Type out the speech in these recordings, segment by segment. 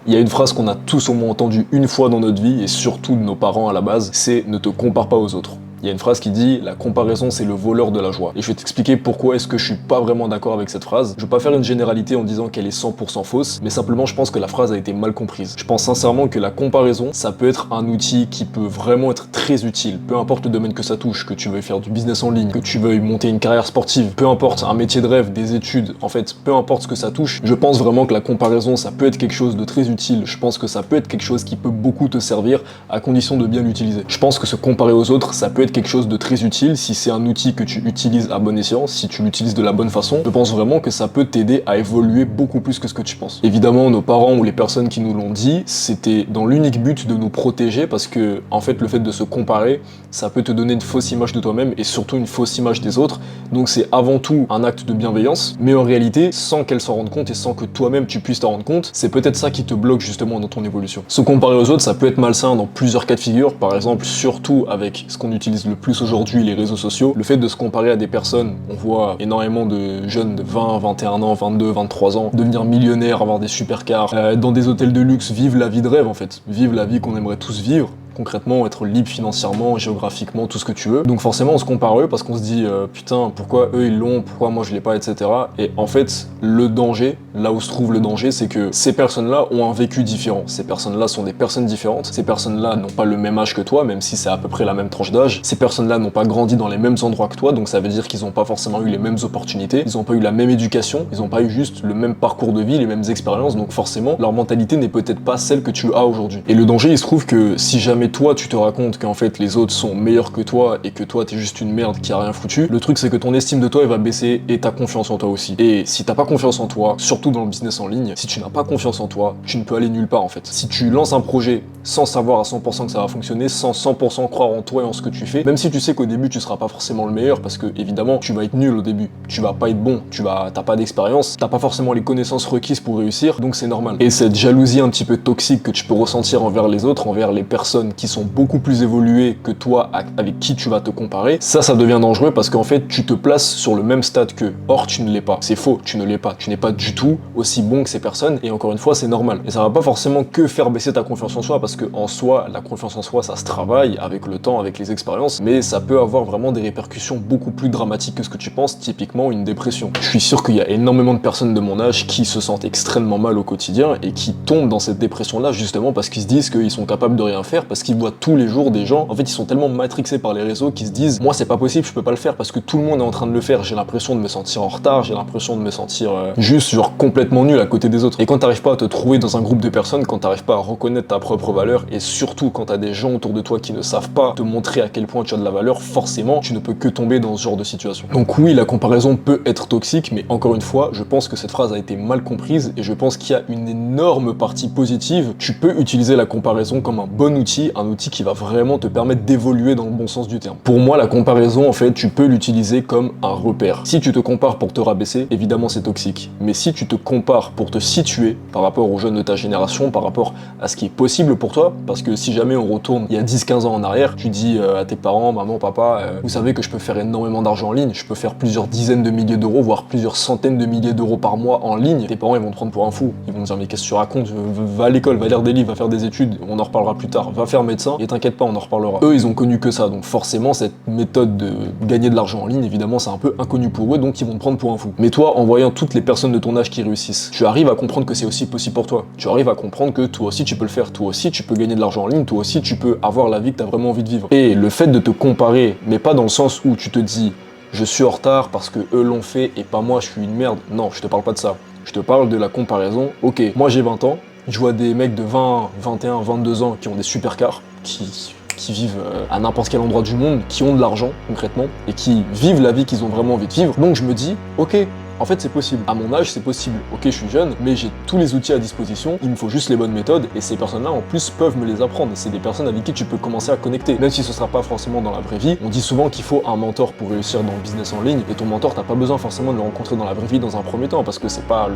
Il y a une phrase qu'on a tous au moins entendue une fois dans notre vie, et surtout de nos parents à la base, c'est « ne te compare pas aux autres ». Il y a une phrase qui dit « la comparaison c'est le voleur de la joie ». Et je vais t'expliquer pourquoi est-ce que je suis pas vraiment d'accord avec cette phrase. Je vais pas faire une généralité en disant qu'elle est 100% fausse, mais simplement je pense que la phrase a été mal comprise. Je pense sincèrement que la comparaison, ça peut être un outil qui peut vraiment être très utile, peu importe le domaine que ça touche, que tu veuilles faire du business en ligne, que tu veuilles monter une carrière sportive, peu importe, un métier de rêve, des études, en fait, peu importe ce que ça touche, je pense vraiment que la comparaison, ça peut être quelque chose de très utile. Je pense que ça peut être quelque chose qui peut beaucoup te servir à condition de bien l'utiliser. Je pense que se comparer aux autres, ça peut être quelque chose de très utile si c'est un outil que tu utilises à bon escient, si tu l'utilises de la bonne façon. Je pense vraiment que ça peut t'aider à évoluer beaucoup plus que ce que tu penses. Évidemment, nos parents ou les personnes qui nous l'ont dit, c'était dans l'unique but de nous protéger parce que, en fait, le fait de se comparer, ça peut te donner une fausse image de toi-même et surtout une fausse image des autres. Donc c'est avant tout un acte de bienveillance, mais en réalité, sans qu'elle s'en rende compte et sans que toi-même tu puisses t'en rendre compte, c'est peut-être ça qui te bloque justement dans ton évolution. Se comparer aux autres, ça peut être malsain dans plusieurs cas de figure. Par exemple, surtout avec ce qu'on utilise le plus aujourd'hui, les réseaux sociaux, le fait de se comparer à des personnes, on voit énormément de jeunes de 20, 21 ans, 22, 23 ans devenir millionnaires, avoir des supercars, dans des hôtels de luxe, vivre la vie de rêve en fait, vivre la vie qu'on aimerait tous vivre. Concrètement, être libre financièrement, géographiquement, tout ce que tu veux. Donc forcément, on se compare à eux parce qu'on se dit putain, pourquoi eux ils l'ont, pourquoi moi je l'ai pas, etc. Et en fait, le danger, là où se trouve le danger, c'est que ces personnes-là ont un vécu différent. Ces personnes-là sont des personnes différentes. Ces personnes-là n'ont pas le même âge que toi, même si c'est à peu près la même tranche d'âge. Ces personnes-là n'ont pas grandi dans les mêmes endroits que toi, donc ça veut dire qu'ils n'ont pas forcément eu les mêmes opportunités. Ils n'ont pas eu la même éducation. Ils n'ont pas eu juste le même parcours de vie, les mêmes expériences. Donc forcément, leur mentalité n'est peut-être pas celle que tu as aujourd'hui. Et le danger, il se trouve que si jamais toi tu te racontes qu'en fait les autres sont meilleurs que toi et que toi t'es juste une merde qui a rien foutu, le truc c'est que ton estime de toi elle va baisser et ta confiance en toi aussi. Et si t'as pas confiance en toi, surtout dans le business en ligne, si tu n'as pas confiance en toi, tu ne peux aller nulle part en fait. Si tu lances un projet sans savoir à 100% que ça va fonctionner, sans 100% croire en toi et en ce que tu fais, même si tu sais qu'au début tu seras pas forcément le meilleur parce que évidemment tu vas être nul au début, tu vas pas être bon, t'as pas d'expérience, t'as pas forcément les connaissances requises pour réussir, donc c'est normal. Et cette jalousie un petit peu toxique que tu peux ressentir envers les autres, envers les personnes qui sont beaucoup plus évoluées que toi, avec qui tu vas te comparer, ça devient dangereux parce qu'en fait tu te places sur le même stade qu'eux. Or tu ne l'es pas, c'est faux, tu ne l'es pas, tu n'es pas du tout aussi bon que ces personnes et encore une fois c'est normal. Et ça va pas forcément que faire baisser ta confiance en soi parce que en soi, la confiance en soi ça se travaille avec le temps, avec les expériences, mais ça peut avoir vraiment des répercussions beaucoup plus dramatiques que ce que tu penses, typiquement une dépression. Je suis sûr qu'il y a énormément de personnes de mon âge qui se sentent extrêmement mal au quotidien et qui tombent dans cette dépression là justement parce qu'ils se disent qu'ils sont capables de rien faire, parce qu'ils voient tous les jours des gens, en fait ils sont tellement matrixés par les réseaux qu'ils se disent moi c'est pas possible, je peux pas le faire parce que tout le monde est en train de le faire, j'ai l'impression de me sentir en retard, j'ai l'impression de me sentir juste genre complètement nul à côté des autres. Et quand t'arrives pas à te trouver dans un groupe de personnes, quand t'arrives pas à reconnaître ta propre valeur et surtout quand t'as des gens autour de toi qui ne savent pas te montrer à quel point tu as de la valeur, forcément tu ne peux que tomber dans ce genre de situation. Donc oui, la comparaison peut être toxique, mais encore une fois, je pense que cette phrase a été mal comprise et je pense qu'il y a une énorme partie positive. Tu peux utiliser la comparaison comme un bon outil, un outil qui va vraiment te permettre d'évoluer dans le bon sens du terme. Pour moi, la comparaison, en fait, tu peux l'utiliser comme un repère. Si tu te compares pour te rabaisser, évidemment c'est toxique. Mais si tu te compares pour te situer par rapport aux jeunes de ta génération, par rapport à ce qui est possible pour toi, parce que si jamais on retourne il y a 10-15 ans en arrière, tu dis à tes parents, maman, papa, vous savez que je peux faire énormément d'argent en ligne, je peux faire plusieurs dizaines de milliers d'euros, voire plusieurs centaines de milliers d'euros par mois en ligne. Tes parents, ils vont te prendre pour un fou. Ils vont te dire, mais qu'est-ce que tu racontes? Va à l'école, va lire des livres, va faire des études, on en reparlera plus tard. Va faire médecin, et t'inquiète pas, on en reparlera. Eux, ils ont connu que ça, donc forcément, cette méthode de gagner de l'argent en ligne, évidemment, c'est un peu inconnu pour eux, donc ils vont te prendre pour un fou. Mais toi, en voyant toutes les personnes de ton âge qui réussissent, tu arrives à comprendre que c'est aussi possible pour toi. Tu arrives à comprendre que toi aussi, tu peux le faire. Toi aussi, tu peux gagner de l'argent en ligne. Toi aussi, tu peux avoir la vie que tu as vraiment envie de vivre. Et le fait de te comparer, mais pas dans le sens où tu te dis je suis en retard parce que eux l'ont fait et pas moi, je suis une merde. Non, je te parle pas de ça. Je te parle de la comparaison. Ok, moi j'ai 20 ans, je vois des mecs de 20, 21, 22 ans qui ont des supercars, qui vivent à n'importe quel endroit du monde, qui ont de l'argent concrètement, et qui vivent la vie qu'ils ont vraiment envie de vivre. Donc je me dis, ok, en fait c'est possible. À mon âge c'est possible. Ok, je suis jeune, mais j'ai tous les outils à disposition, il me faut juste les bonnes méthodes, et ces personnes-là en plus peuvent me les apprendre. C'est des personnes avec qui tu peux commencer à connecter, même si ce sera pas forcément dans la vraie vie. On dit souvent qu'il faut un mentor pour réussir dans le business en ligne, et ton mentor t'as pas besoin forcément de le rencontrer dans la vraie vie dans un premier temps, parce que c'est pas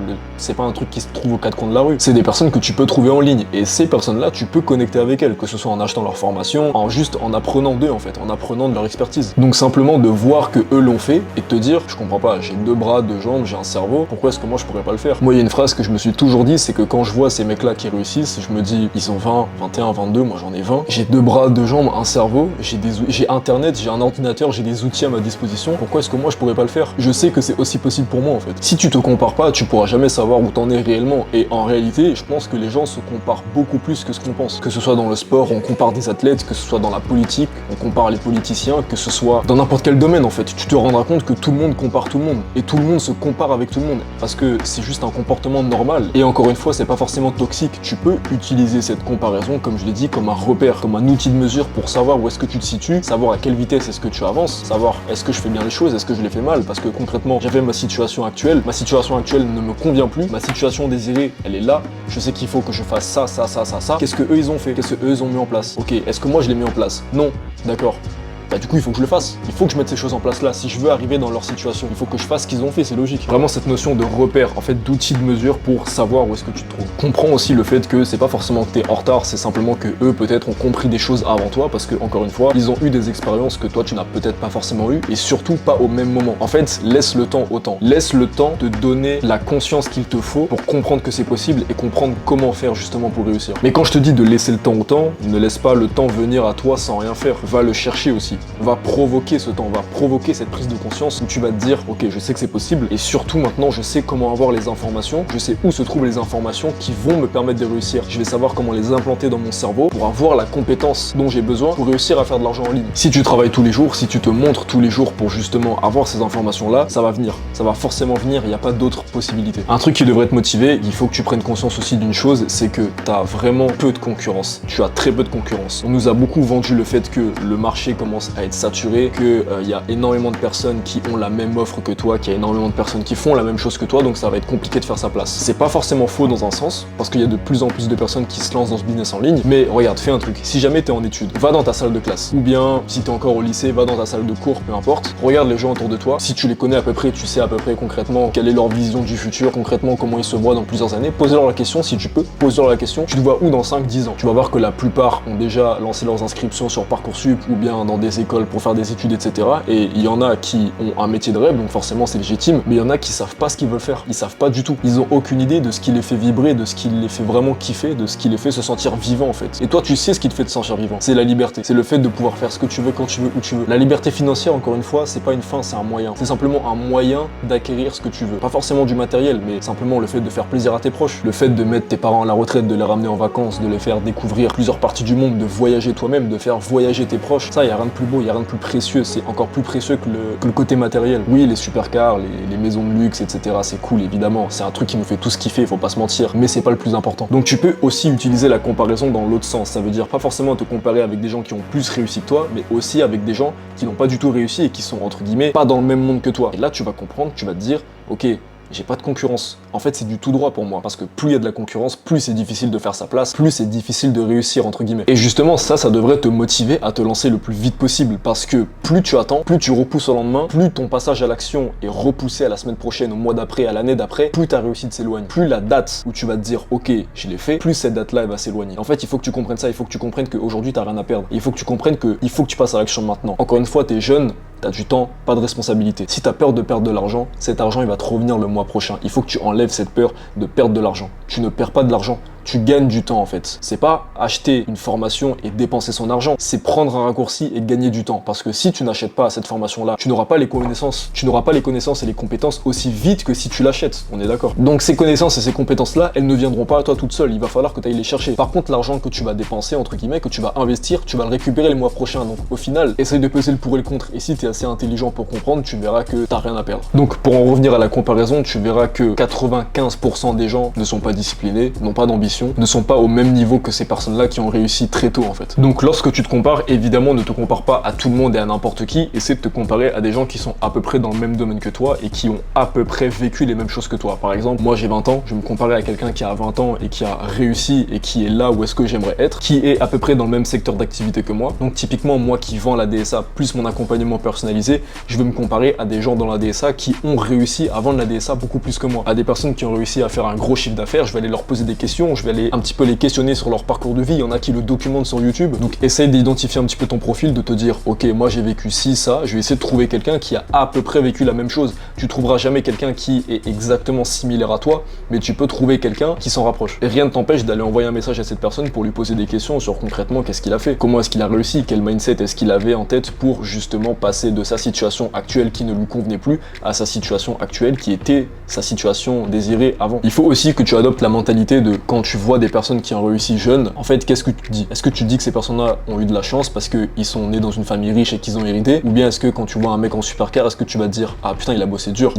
un truc qui se trouve aux quatre coins de la rue. C'est des personnes que tu peux trouver en ligne, et ces personnes-là tu peux connecter avec elles, que ce soit en achetant leur formation, en apprenant d'eux en fait, en apprenant de leur expertise. Donc simplement de voir que eux l'ont fait, et de te dire, je comprends pas, j'ai 2 bras, 2 jambes, jambes, j'ai un cerveau, pourquoi est-ce que moi je pourrais pas le faire? Moi, il y a une phrase que je me suis toujours dit, c'est que quand je vois ces mecs-là qui réussissent, je me dis, ils ont 20, 21, 22, moi j'en ai 20, j'ai 2 bras, 2 jambes, un cerveau, j'ai internet, j'ai un ordinateur, j'ai des outils à ma disposition, pourquoi est-ce que moi je pourrais pas le faire? Je sais que c'est aussi possible pour moi en fait. Si tu te compares pas, tu pourras jamais savoir où t'en es réellement, et en réalité, je pense que les gens se comparent beaucoup plus que ce qu'on pense. Que ce soit dans le sport, on compare des athlètes, que ce soit dans la politique, on compare les politiciens, que ce soit dans n'importe quel domaine en fait. Tu te rendras compte que tout le monde compare tout le monde, et tout le monde se compare avec tout le monde, parce que c'est juste un comportement normal, et encore une fois, c'est pas forcément toxique. Tu peux utiliser cette comparaison, comme je l'ai dit, comme un repère, comme un outil de mesure pour savoir où est-ce que tu te situes, savoir à quelle vitesse est-ce que tu avances, savoir est-ce que je fais bien les choses, est-ce que je les fais mal, parce que concrètement, j'avais ma situation actuelle ne me convient plus, ma situation désirée, elle est là, je sais qu'il faut que je fasse ça, qu'est-ce que eux ils ont fait, qu'est-ce que eux ils ont mis en place, ok, est-ce que moi je l'ai mis en place? Non, d'accord. Bah du coup il faut que je le fasse, il faut que je mette ces choses en place là, si je veux arriver dans leur situation, il faut que je fasse ce qu'ils ont fait, c'est logique. Vraiment cette notion de repère, en fait d'outil de mesure pour savoir où est-ce que tu te trouves. Comprends aussi le fait que c'est pas forcément que t'es en retard, c'est simplement que eux peut-être ont compris des choses avant toi, parce que encore une fois, ils ont eu des expériences que toi tu n'as peut-être pas forcément eu, et surtout pas au même moment. En fait, laisse le temps au temps. Laisse le temps de donner la conscience qu'il te faut pour comprendre que c'est possible et comprendre comment faire justement pour réussir. Mais quand je te dis de laisser le temps au temps, ne laisse pas le temps venir à toi sans rien faire. Va le chercher aussi. Va provoquer ce temps, va provoquer cette prise de conscience où tu vas te dire ok, je sais que c'est possible, et surtout maintenant je sais comment avoir les informations, je sais où se trouvent les informations qui vont me permettre de réussir. Je vais savoir comment les implanter dans mon cerveau pour avoir la compétence dont j'ai besoin pour réussir à faire de l'argent en ligne. Si tu travailles tous les jours, si tu te montres tous les jours pour justement avoir ces informations là, ça va venir, ça va forcément venir, il n'y a pas d'autre possibilité. Un truc qui devrait te motiver, il faut que tu prennes conscience aussi d'une chose, c'est que tu as vraiment peu de concurrence, tu as très peu de concurrence. On nous a beaucoup vendu le fait que le marché commence à être saturé, que y a énormément de personnes qui ont la même offre que toi, qu'il y a énormément de personnes qui font la même chose que toi, donc ça va être compliqué de faire sa place. C'est pas forcément faux dans un sens, parce qu'il y a de plus en plus de personnes qui se lancent dans ce business en ligne, mais regarde, fais un truc, si jamais t'es en études, va dans ta salle de classe, ou bien si t'es encore au lycée, va dans ta salle de cours, peu importe, regarde les gens autour de toi, si tu les connais à peu près, tu sais à peu près concrètement quelle est leur vision du futur, concrètement comment ils se voient dans plusieurs années, pose-leur la question si tu peux, pose-leur la question, tu te vois où dans 5-10 ans? Tu vas voir que la plupart ont déjà lancé leurs inscriptions sur Parcoursup, ou bien dans des écoles pour faire des études, etc. Et il y en a qui ont un métier de rêve, donc forcément c'est légitime, mais il y en a qui savent pas ce qu'ils veulent faire, ils savent pas du tout, ils ont aucune idée de ce qui les fait vibrer, de ce qui les fait vraiment kiffer, de ce qui les fait se sentir vivant en fait. Et toi tu sais ce qui te fait te sentir vivant, c'est la liberté, c'est le fait de pouvoir faire ce que tu veux, quand tu veux, où tu veux. La liberté financière, encore une fois, c'est pas une fin, c'est un moyen, c'est simplement un moyen d'acquérir ce que tu veux, pas forcément du matériel, mais simplement le fait de faire plaisir à tes proches, le fait de mettre tes parents à la retraite, de les ramener en vacances, de les faire découvrir plusieurs parties du monde, de voyager toi-même, de faire voyager tes proches, ça y a rien de plus beau, y a rien de plus précieux, c'est encore plus précieux que le côté matériel. Oui, les supercars, les maisons de luxe, etc. c'est cool évidemment, c'est un truc qui nous fait tous kiffer, faut pas se mentir, mais c'est pas le plus important. Donc tu peux aussi utiliser la comparaison dans l'autre sens, ça veut dire pas forcément te comparer avec des gens qui ont plus réussi que toi, mais aussi avec des gens qui n'ont pas du tout réussi et qui sont entre guillemets pas dans le même monde que toi. Et là tu vas comprendre, tu vas te dire ok, j'ai pas de concurrence. En fait, c'est du tout droit pour moi, parce que plus il y a de la concurrence, plus c'est difficile de faire sa place, plus c'est difficile de réussir, entre guillemets. Et justement, ça devrait te motiver à te lancer le plus vite possible, parce que plus tu attends, plus tu repousses au lendemain, plus ton passage à l'action est repoussé à la semaine prochaine, au mois d'après, à l'année d'après, plus ta réussite s'éloigne. Plus la date où tu vas te dire, ok, je l'ai fait, plus cette date-là, elle va s'éloigner. En fait, il faut que tu comprennes ça, il faut que tu comprennes qu'aujourd'hui, t'as rien à perdre. Et il faut que tu comprennes qu'il faut que tu passes à l'action maintenant. Encore une fois, t'es jeune, t'as du temps, pas de responsabilité. Si t'as peur de perdre de l'argent, cet argent il va te revenir le mois prochain. Il faut que tu enlèves cette peur de perdre de l'argent. Tu ne perds pas de l'argent, tu gagnes du temps en fait. C'est pas acheter une formation et dépenser son argent, c'est prendre un raccourci et gagner du temps. Parce que si tu n'achètes pas cette formation-là, tu n'auras pas les connaissances, et les compétences aussi vite que si tu l'achètes. On est d'accord. Donc ces connaissances et ces compétences-là, elles ne viendront pas à toi toutes seules. Il va falloir que tu ailles les chercher. Par contre, l'argent que tu vas dépenser, entre guillemets, que tu vas investir, tu vas le récupérer le mois prochain. Donc au final, essaye de peser le pour et le contre. Et si tu es assez intelligent pour comprendre, tu verras que t'as rien à perdre. Donc pour en revenir à la comparaison, tu verras que 95% des gens ne sont pas disciplinés, n'ont pas d'ambition, ne sont pas au même niveau que ces personnes-là qui ont réussi très tôt en fait. Donc lorsque tu te compares, évidemment ne te compare pas à tout le monde et à n'importe qui, essaie de te comparer à des gens qui sont à peu près dans le même domaine que toi et qui ont à peu près vécu les mêmes choses que toi. Par exemple, moi j'ai 20 ans, je vais me comparer à quelqu'un qui a 20 ans et qui a réussi et qui est là où est-ce que j'aimerais être, qui est à peu près dans le même secteur d'activité que moi. Donc typiquement moi qui vends la DSA plus mon accompagnement personnalisé, je vais me comparer à des gens dans la DSA qui ont réussi à vendre la DSA beaucoup plus que moi, à des personnes qui ont réussi à faire un gros chiffre d'affaires. Je vais aller leur poser des questions, je vais aller un petit peu les questionner sur leur parcours de vie. Il y en a qui le documentent sur YouTube. Donc essaye d'identifier un petit peu ton profil, de te dire ok, moi j'ai vécu ci, ça, je vais essayer de trouver quelqu'un qui a à peu près vécu la même chose. Tu trouveras jamais quelqu'un qui est exactement similaire à toi, mais tu peux trouver quelqu'un qui s'en rapproche. Et rien ne t'empêche d'aller envoyer un message à cette personne pour lui poser des questions sur concrètement qu'est-ce qu'il a fait, comment est-ce qu'il a réussi, quel mindset est-ce qu'il avait en tête pour justement passer de sa situation actuelle qui ne lui convenait plus à sa situation actuelle qui était sa situation désirée avant. Il faut aussi que tu adoptes la mentalité de quand tu vois des personnes qui ont réussi jeunes, en fait qu'est-ce que tu te dis? Est-ce que tu te dis que ces personnes-là ont eu de la chance parce qu'ils sont nés dans une famille riche et qu'ils ont hérité, ou bien est-ce que quand tu vois un mec en supercar, est-ce que tu vas te dire ah putain il a bossé dur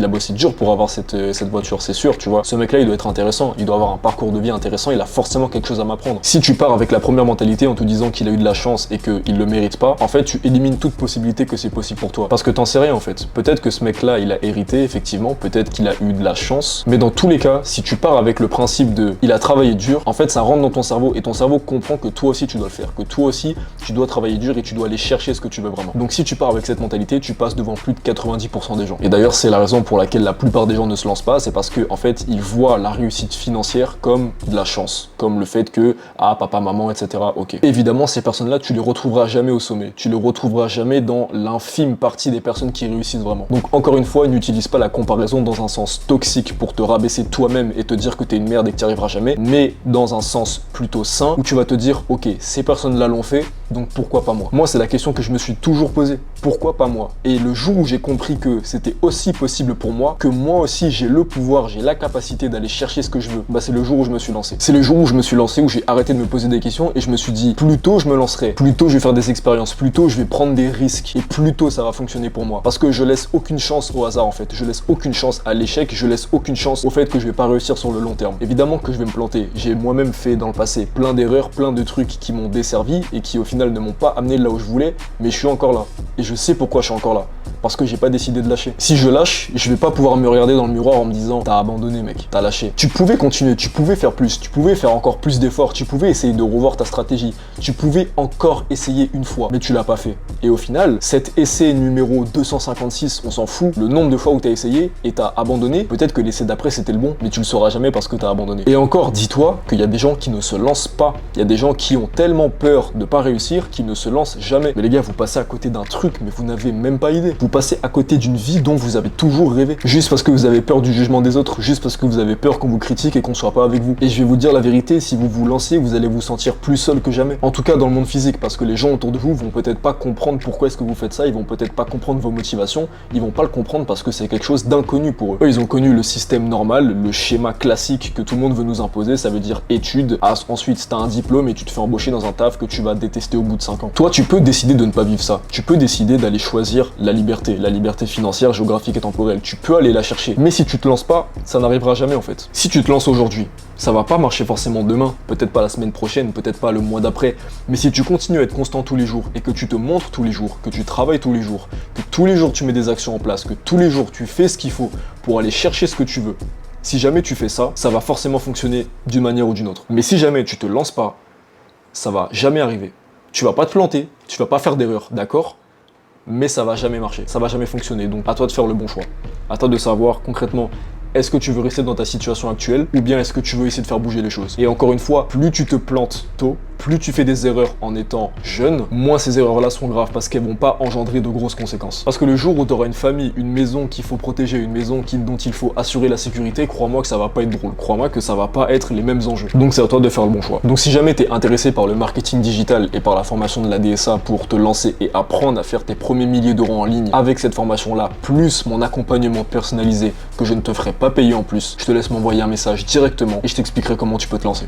pour avoir cette voiture, c'est sûr, tu vois, ce mec là il doit être intéressant, il doit avoir un parcours de vie intéressant, il a forcément quelque chose à m'apprendre. Si tu pars avec la première mentalité en te disant qu'il a eu de la chance et qu'il le mérite pas, en fait tu élimines toute possibilité que c'est possible pour toi, parce que t'en sais rien en fait. Peut-être que ce mec là il a hérité effectivement, peut-être qu'il a eu de la chance, mais dans tous les cas si tu pars avec le principe de il a travaillé dur, en fait ça rentre dans ton cerveau et ton cerveau comprend que toi aussi tu dois le faire, que toi aussi tu dois travailler dur et tu dois aller chercher ce que tu veux vraiment. Donc si tu pars avec cette mentalité, tu passes devant plus de 90% des gens. Et d'ailleurs c'est la raison pour laquelle la plupart des gens ne se lancent pas, c'est parce que en fait ils voient la réussite financière comme de la chance, comme le fait que ah papa, maman, etc. Ok. Évidemment ces personnes-là tu les retrouveras jamais au sommet, tu les retrouveras jamais dans l'infime partie des personnes qui réussissent vraiment. Donc encore une fois, n'utilise pas la comparaison dans un sens toxique pour te rabaisser toi-même et te dire que t'es une merde et que t'y arriveras jamais, mais dans un sens plutôt sain où tu vas te dire ok, ces personnes-là l'ont fait, donc pourquoi pas moi? Moi c'est la question que je me suis toujours posée, pourquoi pas moi? Et le jour où j'ai compris que c'était aussi possible pour moi, que moi aussi j'ai le pouvoir, j'ai la capacité d'aller chercher ce que je veux, bah c'est le jour où je me suis lancé. C'est le jour où je me suis lancé, où j'ai arrêté de me poser des questions et je me suis dit plus tôt je me lancerai, plus tôt je vais faire des expériences, plus tôt je vais prendre des risques et plus tôt ça va fonctionner pour moi. Parce que je laisse aucune chance au hasard en fait, je laisse aucune chance à l'échec, je laisse aucune chance au fait que je vais pas réussir sur le long terme. Évidemment que je vais me planter, j'ai moi-même fait dans le passé plein d'erreurs, plein de trucs qui m'ont desservi et qui au final ne m'ont pas amené là où je voulais, mais je suis encore là. Et je sais pourquoi je suis encore là. Parce que j'ai pas décidé de lâcher. Si je lâche, je vais pas pouvoir me regarder dans le miroir en me disant t'as abandonné mec, t'as lâché. Tu pouvais continuer, tu pouvais faire plus, tu pouvais faire encore plus d'efforts, tu pouvais essayer de revoir ta stratégie, tu pouvais encore essayer une fois, mais tu l'as pas fait. Et au final, cet essai numéro 256, on s'en fout, le nombre de fois où t'as essayé et t'as abandonné, peut-être que l'essai d'après c'était le bon, mais tu le sauras jamais parce que t'as abandonné. Et encore, dis-toi qu'il y a des gens qui ne se lancent pas, il y a des gens qui ont tellement peur de pas réussir qu'ils ne se lancent jamais. Mais les gars, vous passez à côté d'un truc, mais vous n'avez même pas idée. Vous passez à côté d'une vie dont vous avez toujours rêvé. Juste parce que vous avez peur du jugement des autres, juste parce que vous avez peur qu'on vous critique et qu'on soit pas avec vous. Et je vais vous dire la vérité, si vous vous lancez, vous allez vous sentir plus seul que jamais. En tout cas dans le monde physique, parce que les gens autour de vous vont peut-être pas comprendre pourquoi est-ce que vous faites ça, ils vont peut-être pas comprendre vos motivations, ils vont pas le comprendre parce que c'est quelque chose d'inconnu pour eux. Eux, ils ont connu le système normal, le schéma classique que tout le monde veut nous imposer, ça veut dire études, ensuite t'as un diplôme et tu te fais embaucher dans un taf que tu vas détester au bout de 5 ans. Toi, tu peux décider de ne pas vivre ça. Tu peux décider d'aller choisir la liberté financière, géographique et temporelle. Tu peux aller la chercher. Mais si tu te lances pas, ça n'arrivera jamais en fait. Si tu te lances aujourd'hui, ça va pas marcher forcément demain, peut-être pas la semaine prochaine, peut-être pas le mois d'après, mais si tu continues à être constant tous les jours et que tu te montres tous les jours, que tu travailles tous les jours, que tous les jours tu mets des actions en place, que tous les jours tu fais ce qu'il faut pour aller chercher ce que tu veux, si jamais tu fais ça, ça va forcément fonctionner d'une manière ou d'une autre. Mais si jamais tu te lances pas, ça va jamais arriver. Tu vas pas te planter, tu vas pas faire d'erreur, d'accord ? Mais ça va jamais marcher, ça va jamais fonctionner. Donc à toi de faire le bon choix. À toi de savoir concrètement, est-ce que tu veux rester dans ta situation actuelle ou bien est-ce que tu veux essayer de faire bouger les choses? Et encore une fois, plus tu te plantes tôt, plus tu fais des erreurs en étant jeune, moins ces erreurs-là sont graves parce qu'elles vont pas engendrer de grosses conséquences. Parce que le jour où tu auras une famille, une maison qu'il faut protéger, une maison dont il faut assurer la sécurité, crois-moi que ça va pas être drôle. Crois-moi que ça va pas être les mêmes enjeux. Donc c'est à toi de faire le bon choix. Donc si jamais tu es intéressé par le marketing digital et par la formation de la DSA pour te lancer et apprendre à faire tes premiers milliers d'euros en ligne avec cette formation-là, plus mon accompagnement personnalisé que je ne te ferai pas payer en plus, je te laisse m'envoyer un message directement et je t'expliquerai comment tu peux te lancer.